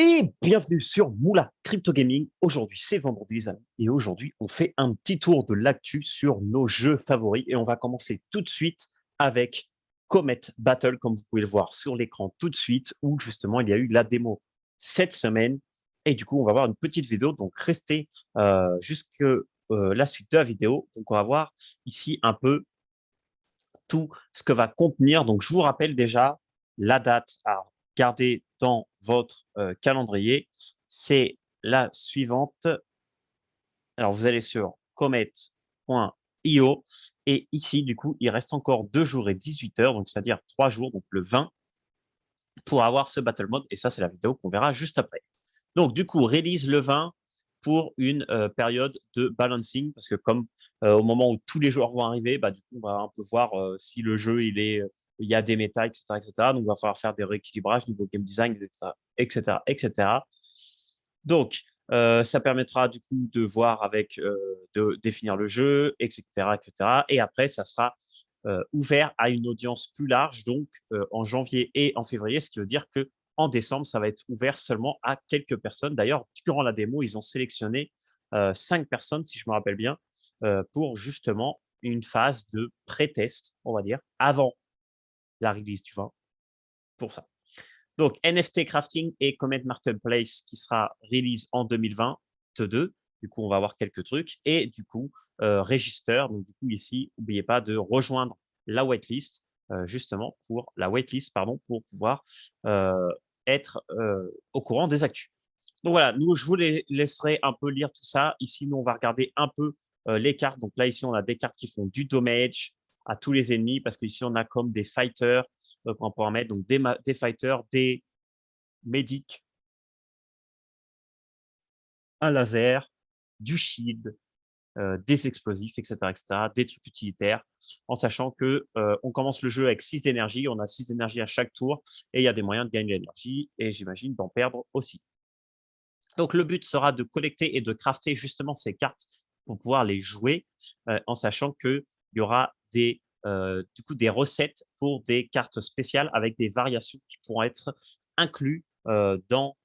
Et bienvenue sur Moula Crypto Gaming. Aujourd'hui, c'est vendredi, les amis. Et aujourd'hui, on fait un petit tour de l'actu sur nos jeux favoris. Et on va commencer tout de suite avec Comet Battle, comme vous pouvez le voir sur l'écran tout de suite, où justement, il y a eu la démo cette semaine. Et du coup, on va voir une petite vidéo. Donc, restez jusque la suite de la vidéo. Donc, on va voir ici un peu tout ce que va contenir. Donc, je vous rappelle déjà la date à garder dans votre calendrier. C'est la suivante. Alors, vous allez sur comet.io et ici, du coup, il reste encore 2 jours et 18 heures, donc c'est-à-dire 3 jours, donc le 20, pour avoir ce battle mode. Et ça, c'est la vidéo qu'on verra juste après. Donc, du coup, release le 20 pour une période de balancing, parce que comme au moment où tous les joueurs vont arriver, bah, du coup, on va un peu voir si le jeu, il y a des méta, etc., etc. Donc, il va falloir faire des rééquilibrages niveau game design, etc., etc., etc. Donc, ça permettra du coup de voir avec, de définir le jeu, etc., etc. Et après, ça sera ouvert à une audience plus large, donc en janvier et en février, ce qui veut dire que en décembre, ça va être ouvert seulement à quelques personnes. D'ailleurs, durant la démo, ils ont sélectionné 5 personnes, si je me rappelle bien, pour justement une phase de pré-test, on va dire, avant la release du 20 pour ça. Donc, NFT Crafting et Comet Marketplace qui sera release en 2022. Du coup, on va avoir quelques trucs. Et du coup, Register. Donc, du coup, ici, n'oubliez pas de rejoindre la waitlist, justement, pour la waitlist, pardon, pour pouvoir être au courant des actus. Donc, voilà, nous, je vous laisserai un peu lire tout ça. Ici, nous, on va regarder un peu les cartes. Donc, là, ici, on a des cartes qui font du damage à tous les ennemis parce qu'ici, on a comme des fighters qu'on pourra mettre. Donc, des fighters, des médic, un laser, du shield, des explosifs, etc., etc., des trucs utilitaires, en sachant que on commence le jeu avec 6 d'énergie, on a 6 d'énergie à chaque tour, et il y a des moyens de gagner de l'énergie, et j'imagine d'en perdre aussi. Donc, le but sera de collecter et de crafter justement ces cartes pour pouvoir les jouer, en sachant qu'il y aura du coup, des recettes pour des cartes spéciales avec des variations qui pourront être incluses dans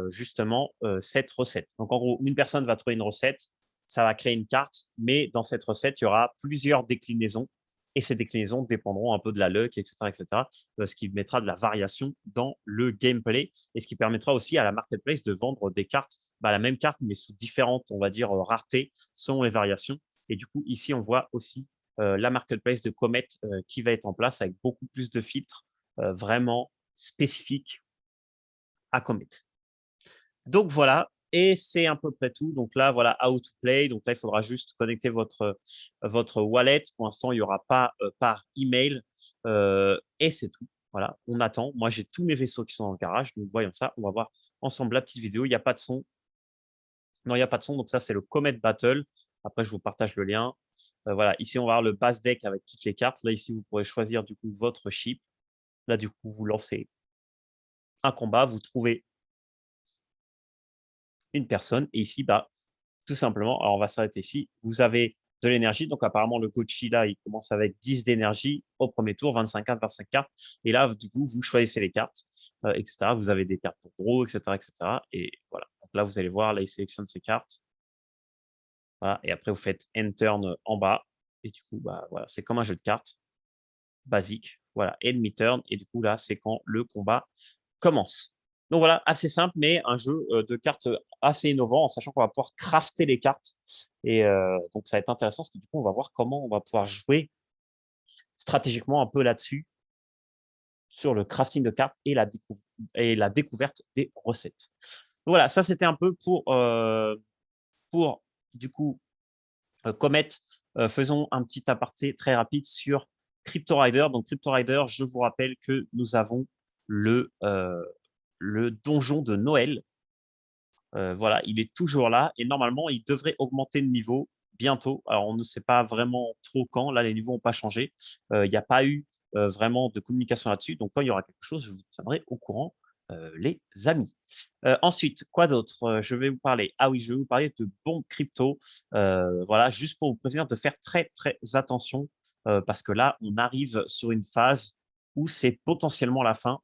justement cette recette. Donc, en gros, une personne va trouver une recette, ça va créer une carte, mais dans cette recette, il y aura plusieurs déclinaisons et ces déclinaisons dépendront un peu de la luck, etc., etc., ce qui mettra de la variation dans le gameplay et ce qui permettra aussi à la marketplace de vendre des cartes, bah, la même carte, mais sous différentes, on va dire, raretés, selon les variations. Et du coup, ici, on voit aussi la marketplace de Comet qui va être en place avec beaucoup plus de filtres vraiment spécifiques à Comet. Donc voilà, et c'est à peu près tout. Donc là, voilà, how to play. Donc là, il faudra juste connecter votre wallet. Pour l'instant, il n'y aura pas par email. Et c'est tout. Voilà, on attend. Moi, j'ai tous mes vaisseaux qui sont dans le garage. Donc voyons ça. On va voir ensemble la petite vidéo. Il n'y a pas de son. Non, il n'y a pas de son. Donc ça, c'est le Comet Battle. Après, je vous partage le lien. Voilà, ici, on va avoir le base deck avec toutes les cartes. Là, ici, vous pourrez choisir du coup votre ship. Là, du coup, vous lancez un combat. Vous trouvez une personne. Et ici, bah, tout simplement, alors on va s'arrêter ici. Vous avez de l'énergie. Donc, apparemment, le Gochi, là, il commence avec 10 d'énergie au premier tour, 25 cartes, 25 cartes. Et là, du coup, vous choisissez les cartes, etc. Vous avez des cartes pour draw, etc., etc. Et voilà. Donc là, vous allez voir, là, il sélectionne ces cartes. Voilà. Et après, vous faites Enter en bas. Et du coup, bah, voilà, c'est comme un jeu de cartes basique. Voilà, Enemy Turn. Et du coup, là, c'est quand le combat commence. Donc voilà, assez simple, mais un jeu de cartes assez innovant, en sachant qu'on va pouvoir crafter les cartes. Et donc, ça va être intéressant, parce que du coup, on va voir comment on va pouvoir jouer stratégiquement un peu là-dessus, sur le crafting de cartes et la découverte des recettes. Donc voilà, ça, c'était un peu pour du coup, Comet. Faisons un petit aparté très rapide sur Crypto Rider. Donc, Crypto Rider, je vous rappelle que nous avons le donjon de Noël. Voilà, il est toujours là et normalement, il devrait augmenter de niveau bientôt. Alors, on ne sait pas vraiment trop quand. Là, les niveaux n'ont pas changé. Il n'y a pas eu vraiment de communication là-dessus. Donc, quand il y aura quelque chose, je vous tiendrai au courant, les amis. Ensuite, quoi d'autre? Je vais vous parler. Ah oui, je vais vous parler de bons crypto. Voilà, juste pour vous prévenir de faire très, très attention parce que là, on arrive sur une phase où c'est potentiellement la fin.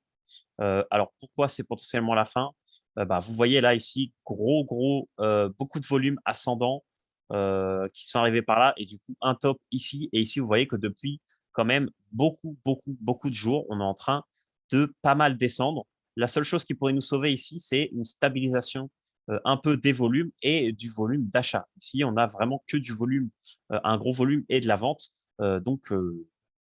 Alors, pourquoi c'est potentiellement la fin? bah, vous voyez là ici, beaucoup de volume ascendant qui sont arrivés par là et du coup un top ici. Et ici, vous voyez que depuis quand même beaucoup de jours, on est en train de pas mal descendre. La seule chose qui pourrait nous sauver ici, c'est une stabilisation un peu des volumes et du volume d'achat. Ici, on a vraiment que du volume, un gros volume et de la vente. Donc,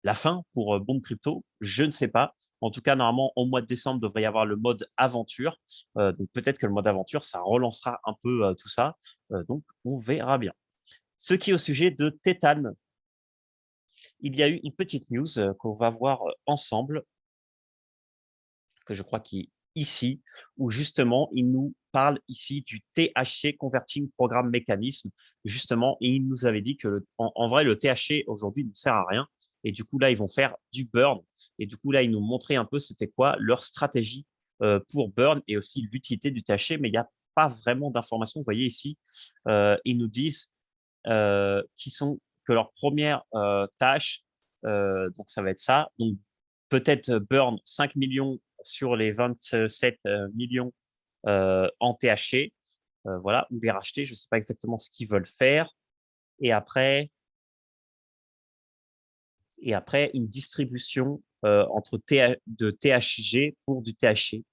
la fin pour Bombe Crypto, je ne sais pas. En tout cas, normalement, au mois de décembre, devrait y avoir le mode aventure. Donc, peut-être que le mode aventure, ça relancera un peu tout ça. Donc, on verra bien. Ce qui est au sujet de Tétane, il y a eu une petite news qu'on va voir ensemble, que je crois qui est ici, où justement, il nous parle ici du THC Converting Programme Mécanisme, justement, et il nous avait dit que, en vrai, le THC aujourd'hui ne sert à rien. Et du coup, là, ils vont faire du burn. Et du coup, là, ils nous montraient un peu c'était quoi leur stratégie pour burn et aussi l'utilité du THC, mais il n'y a pas vraiment d'informations. Vous voyez ici, ils nous disent qui sont que leur première tâche, donc ça va être ça. Donc peut-être burn 5 millions sur les 27 millions en THC, voilà, ou les racheter. Je ne sais pas exactement ce qu'ils veulent faire. Et après, une distribution de THG pour du THC.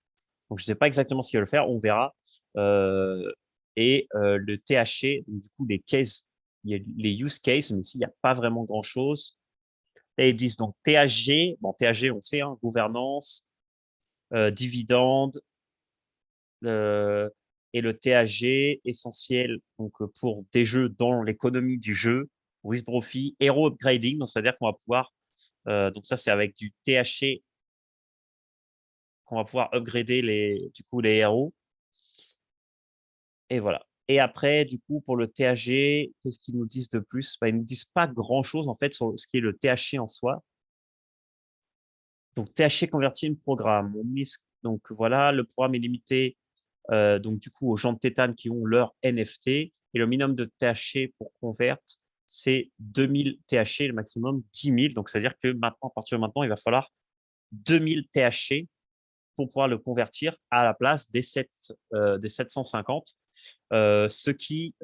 Donc, je ne sais pas exactement ce qu'ils veulent faire, on verra. Euh, le THC, donc, du coup, les cases, il y a les use cases, mais ici, il n'y a pas vraiment grand-chose. Et ils disent donc THG, bon, THG, on sait, hein, gouvernance, dividende, euh, et le THG essentiel donc, pour des jeux dans l'économie du jeu, withdraw fee, hero upgrading, donc c'est-à-dire qu'on va pouvoir, donc ça c'est avec du THC qu'on va pouvoir upgrader du coup, les héros. Et voilà. Et après, du coup, pour le THG, qu'est-ce qu'ils nous disent de plus? Bah, ils nous disent pas grand-chose, en fait, sur ce qui est le THC en soi. Donc, THC converti en programme. Donc, voilà, le programme est limité, donc, du coup, aux gens de Tétane qui ont leur NFT. Et le minimum de THC pour convert, c'est 2000 THC, le maximum 10 000. Donc, c'est-à-dire que maintenant, à partir de maintenant, il va falloir 2000 THC pour pouvoir le convertir à la place des 750, ce qui,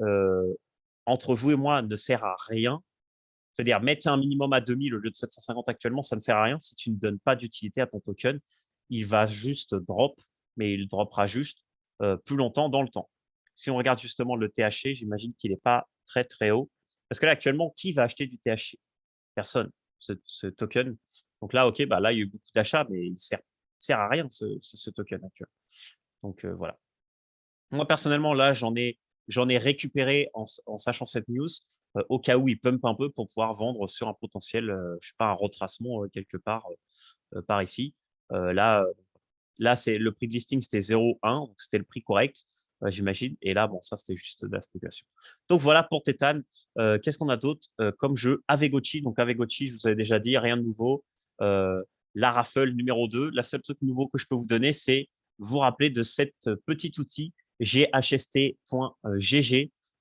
entre vous et moi, ne sert à rien. C'est-à-dire, mettre un minimum à 2000 au lieu de 750 actuellement, ça ne sert à rien. Si tu ne donnes pas d'utilité à ton token, il va juste drop, mais il droppera juste plus longtemps dans le temps. Si on regarde justement le THC, j'imagine qu'il n'est pas très haut. Parce que là, actuellement, qui va acheter du THC? Personne, ce token. Donc là, OK, bah là, il y a eu beaucoup d'achats, mais il ne sert à rien, ce token actuel. Donc voilà. Moi, personnellement, là, j'en ai récupéré en sachant cette news, au cas où il pump un peu pour pouvoir vendre sur un potentiel, je sais pas, un retracement quelque part par ici. Là, c'est le prix de listing, c'était 0,1, donc c'était le prix correct, j'imagine. Et là, bon, ça, c'était juste de la spéculation. Donc voilà pour Tétane. Qu'est-ce qu'on a d'autre comme jeu? Avegochi. Donc Avegochi, je vous avais déjà dit, rien de nouveau. Euh, la raffle numéro 2. La seule truc nouveau que je peux vous donner, c'est vous rappeler de cet petit outil ghst.gg.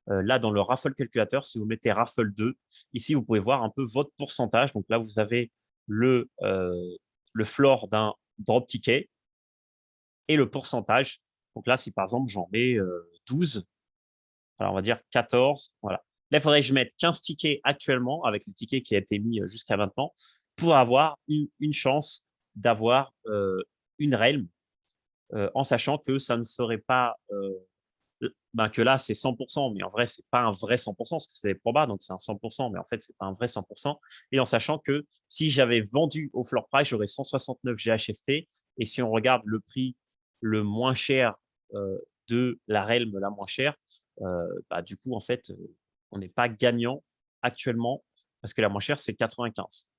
Là, dans le raffle calculateur, si vous mettez raffle 2, ici, vous pouvez voir un peu votre pourcentage. Donc là, vous avez le floor d'un drop ticket et le pourcentage. Donc là, si par exemple, j'en mets 12, alors on va dire 14, voilà. Là, il faudrait que je mette 15 tickets actuellement avec le ticket qui a été mis jusqu'à maintenant pour avoir une chance d'avoir une realm, en sachant que ça ne serait pas ben, que là, c'est 100%, mais en vrai, c'est pas un vrai 100%, parce que c'est des probas, donc c'est un 100%, mais en fait, c'est pas un vrai 100%. Et en sachant que si j'avais vendu au floor price, j'aurais 169 GHST. Et si on regarde le prix le moins cher de la Realm la moins chère, bah, du coup, en fait, on n'est pas gagnant actuellement, parce que la moins chère, c'est 95.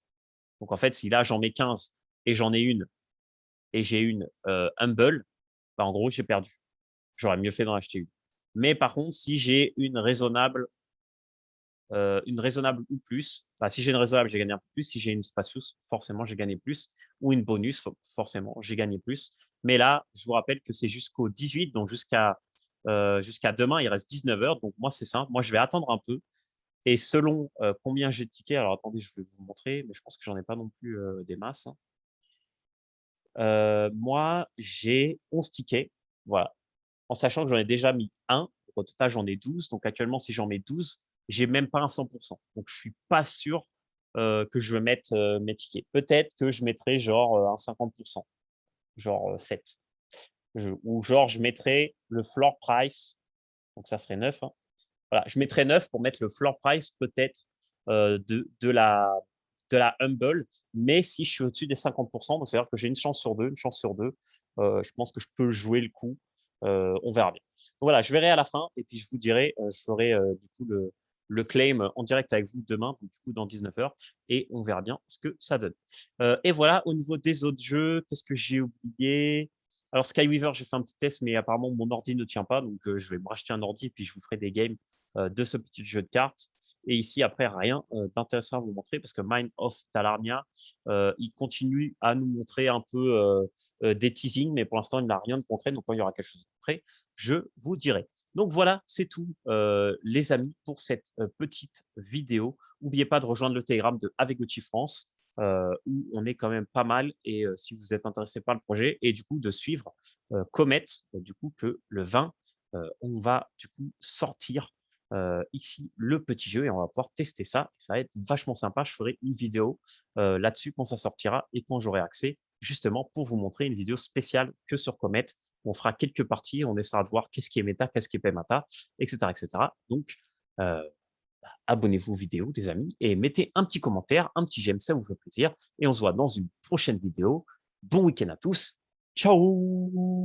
Donc, en fait, si là, j'en mets 15 et j'en ai une, et j'ai une Humble, bah, en gros, j'ai perdu. J'aurais mieux fait d'en acheter une. Mais par contre, si j'ai une raisonnable ou plus, bah, si j'ai une raisonnable, j'ai gagné un peu plus. Si j'ai une spacious, forcément, j'ai gagné plus. Ou une bonus, forcément, j'ai gagné plus. Mais là, je vous rappelle que c'est jusqu'au 18, donc jusqu'à demain, il reste 19 heures. Donc moi, c'est simple. Moi, je vais attendre un peu. Et selon combien j'ai de tickets, alors attendez, je vais vous montrer, mais je pense que j'en ai pas non plus des masses, hein. Moi, j'ai 11 tickets. Voilà. en sachant que j'en ai déjà mis un. Donc au total, j'en ai 12. Donc actuellement, si j'en mets 12, j'ai même pas un 100%. Donc je suis pas sûr que je vais mettre mes tickets. Peut-être que je mettrai genre un 50%, genre 7. Ou genre je mettrai le floor price, donc ça serait 9, hein. Voilà, je mettrais 9 pour mettre le floor price peut-être de la Humble, mais si je suis au-dessus des 50%, donc c'est-à-dire que j'ai une chance sur deux, je pense que je peux jouer le coup. On verra bien. Donc voilà, je verrai à la fin et puis je vous dirai, je ferai du coup le claim en direct avec vous demain, donc du coup dans 19 heures, et on verra bien ce que ça donne. Et voilà, au niveau des autres jeux, qu'est-ce que j'ai oublié? Alors Skyweaver, j'ai fait un petit test, mais apparemment mon ordi ne tient pas, donc je vais me racheter un ordi, puis je vous ferai des games de ce petit jeu de cartes. Et ici, après, rien d'intéressant à vous montrer parce que Mind of Talarnia, il continue à nous montrer un peu des teasings, mais pour l'instant, il n'a rien de concret. Donc, quand il y aura quelque chose de concret, je vous dirai. Donc, voilà, c'est tout, les amis, pour cette petite vidéo. N'oubliez pas de rejoindre le Telegram de Avegoti France, où on est quand même pas mal. Et si vous êtes intéressé par le projet, et du coup, de suivre Comet, du coup, que le 20, on va du coup sortir ici le petit jeu et on va pouvoir tester ça. Ça va être vachement sympa. Je ferai une vidéo là-dessus quand ça sortira et quand j'aurai accès, justement pour vous montrer une vidéo spéciale que sur Comet. On fera quelques parties, on essaiera de voir qu'est-ce qui est méta, qu'est-ce qui est pas méta, etc., etc. Donc, euh, abonnez-vous aux vidéos, les amis, et mettez un petit commentaire, un petit j'aime, ça vous fait plaisir. Et on se voit dans une prochaine vidéo. Bon week-end à tous. Ciao!